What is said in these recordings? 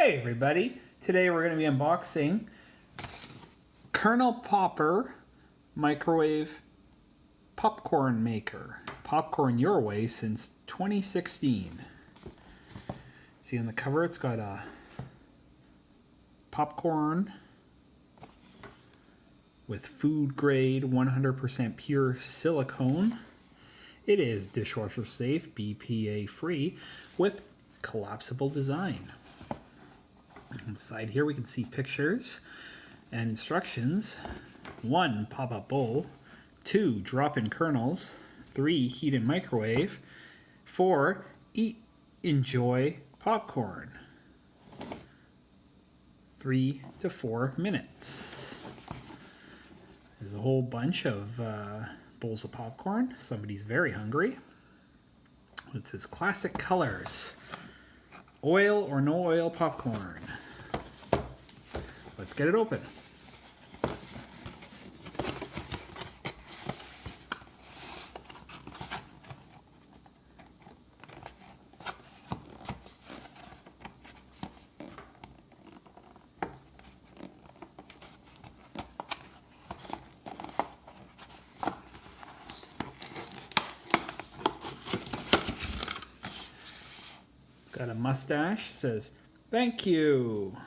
Hey everybody, today we're going to be unboxing Kernel Popper Microwave Popcorn Maker. Popcorn your way since 2016. See on the cover it's got a popcorn with food grade 100% pure silicone. It is dishwasher safe, BPA free with collapsible design. On the side here we can see pictures and instructions. 1. Pop-up bowl. 2. Drop-in kernels. 3. Heat and microwave. 4. Eat, enjoy popcorn. 3 to 4 minutes. There's a whole bunch of bowls of popcorn. Somebody's very hungry. It says classic colors. Oil or no oil popcorn. Let's get it open. It's got a mustache, says, "Thank you."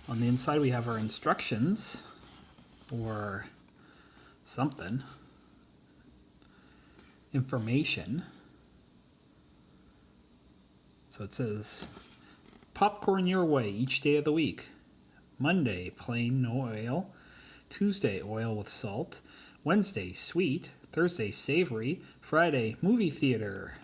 On the inside we have our instructions, or something, information. So it says, popcorn your way each day of the week. Monday, plain, no oil. Tuesday, oil with salt. Wednesday, sweet. Thursday, savory. Friday, movie theater.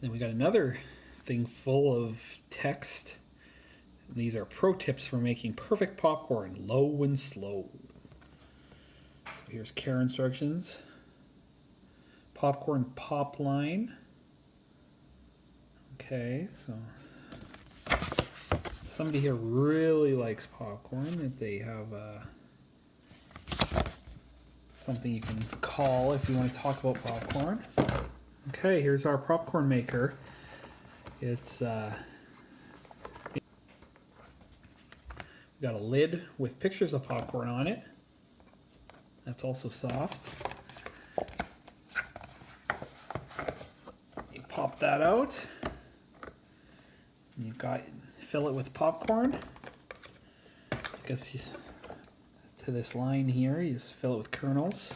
Then we got another thing full of text. These are pro tips for making perfect popcorn, low and slow. So here's care instructions. Popcorn pop line. Okay, so somebody here really likes popcorn. If they have something you can call if you want to talk about popcorn. Okay, here's our popcorn maker. It's got a lid with pictures of popcorn on it. That's also soft. You pop that out. And you've got, fill it with popcorn. I guess to this line here, you just fill it with kernels.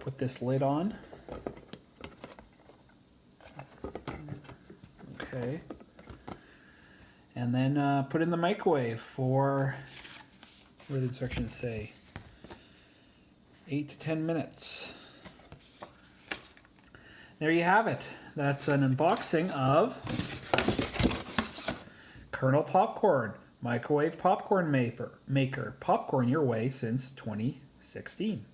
Put this lid on. Okay, and then put in the microwave for, what do the instructions say, 8 to 10 minutes. There you have it. That's an unboxing of Kernel Popcorn Microwave Popcorn Maker. Popcorn your way since 2016.